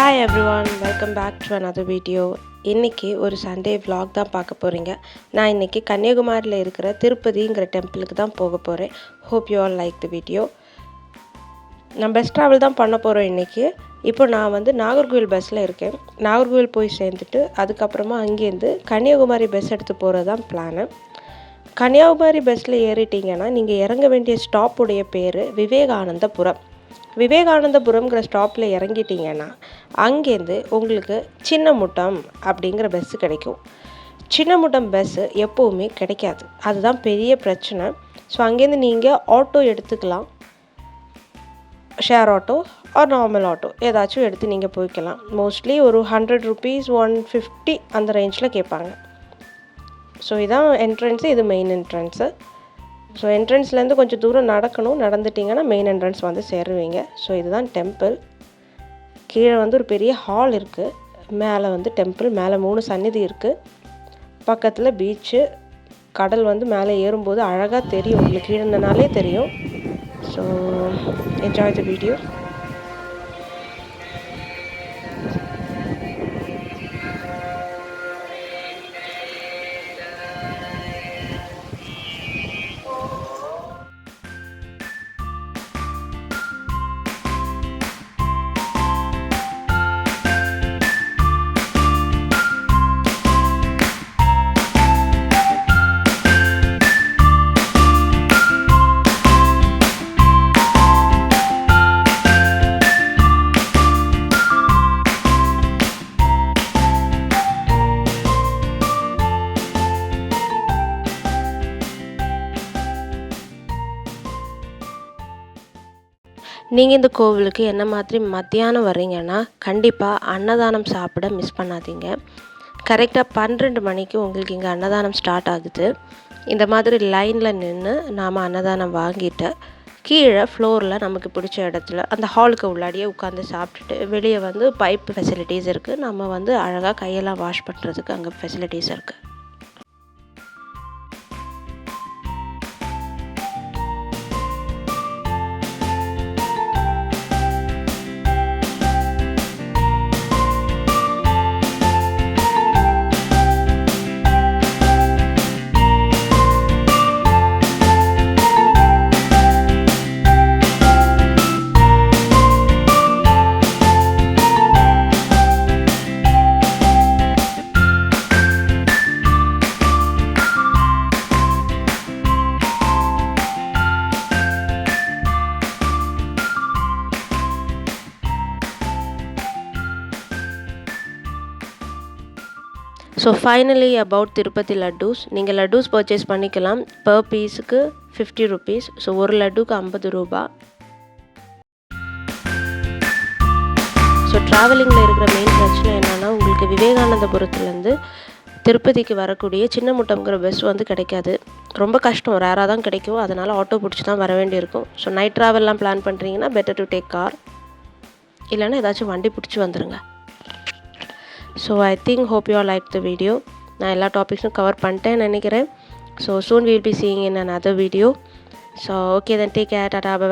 Hi everyone, welcome back to another video. இன்றைக்கி ஒரு Sunday vlog தான் பார்க்க போகிறீங்க. நான் இன்றைக்கி கன்னியாகுமரியில் இருக்கிற திருப்பதிங்கிற டெம்பிளுக்கு தான் போக போகிறேன். Hope you all like the video. நான் பஸ் ட்ராவல் தான் பண்ண போகிறோம் இன்றைக்கி. இப்போ நான் நாகர்கோவில் பஸ்ஸில் இருக்கேன். நாகர்கோவில் போய் சேர்ந்துட்டு அதுக்கப்புறமா அங்கேருந்து கன்னியாகுமரி பஸ் எடுத்து போகிறது தான் பிளானு. கன்னியாகுமரி பஸ்ஸில் ஏறிட்டிங்கன்னா நீங்கள் இறங்க வேண்டிய ஸ்டாப்புடைய பேர் விவேகானந்தபுரம். விவேகானந்தபுரம்ங்கிற ஸ்டாப்பில் இறங்கிட்டிங்கன்னா அங்கேருந்து உங்களுக்கு சின்னமுட்டம் அப்படிங்கிற பஸ்ஸு கிடைக்கும். சின்னமுட்டம் பஸ்ஸு எப்போவுமே கிடைக்காது, அதுதான் பெரிய பிரச்சனை. ஸோ அங்கேருந்து நீங்கள் ஆட்டோ எடுத்துக்கலாம், share auto or normal auto ஏதாச்சும் எடுத்து நீங்கள் போய்க்கலாம். மோஸ்ட்லி ஒரு 100 rupees 150 அந்த ரேஞ்சில் கேட்பாங்க. ஸோ இதான் என்ட்ரன்ஸு, இது மெயின் என்ட்ரன்ஸு. ஸோ என்ட்ரன்ஸ்லேருந்து கொஞ்சம் தூரம் நடந்துட்டிங்கன்னா மெயின் என்ட்ரன்ஸ் சேருவீங்க. ஸோ இதுதான் டெம்பிள். கீழே ஒரு பெரிய ஹால் இருக்குது, மேலே டெம்பிள், மேலே 3 சந்நிதி இருக்குது. பக்கத்தில் பீச்சு, கடல் மேலே ஏறும்போது அழகாக தெரியும், உங்களுக்கு கீழே நின்னாலே தெரியும். So enjoy the video. நீங்கள் இந்த கோவிலுக்கு என்ன மாதிரி மத்தியானம் வர்றீங்கன்னா கண்டிப்பாக அன்னதானம் சாப்பிட மிஸ் பண்ணாதீங்க. கரெக்டாக 12 மணிக்கு உங்களுக்கு இங்கே அன்னதானம் ஸ்டார்ட் ஆகுது. இந்த மாதிரி லைனில் நின்று நாம் அன்னதானம் வாங்கிட்டு கீழே ஃப்ளோரில் நமக்கு பிடிச்ச இடத்துல அந்த ஹாலுக்கு உள்ளாடியே உட்காந்து சாப்பிட்டுட்டு வெளியே பைப் ஃபெசிலிட்டிஸ் இருக்குது. நம்ம அழகாக கையெல்லாம் வாஷ் பண்ணுறதுக்கு அங்கே ஃபெசிலிட்டிஸ் இருக்குது. So finally about Tirupati laddoos. நீங்கள் லட்டூஸ் பர்ச்சேஸ் பண்ணிக்கலாம். பர் பீஸுக்கு 50 rupees. ஸோ ஒரு லட்டுக்கு 50 ரூபா. ஸோ ட்ராவலிங்கில் இருக்கிற மெயின் பிரச்சனை என்னென்னா, உங்களுக்கு விவேகானந்தபுரத்துலேருந்து திருப்பதிக்கு வரக்கூடிய சின்னமுட்டம்ங்கிற பஸ் கிடைக்காது. ரொம்ப கஷ்டம், ரேராக தான் கிடைக்கும். அதனால் ஆட்டோ பிடிச்சி தான் வர வேண்டியிருக்கும். ஸோ நைட் ட்ராவல்லாம் பிளான் பண்ணுறீங்கன்னா பெட்டர் டு டேக் கார், இல்லைன்னா ஏதாச்சும் வண்டி பிடிச்சி வந்துடுங்க. So I think hope you are like the video. நான் எல்லா டாபிக்ஸும் கவர் பண்ணிட்டேன்னு நினைக்கிறேன். So soon will be seeing in another video. So okay then, take care, tata, by.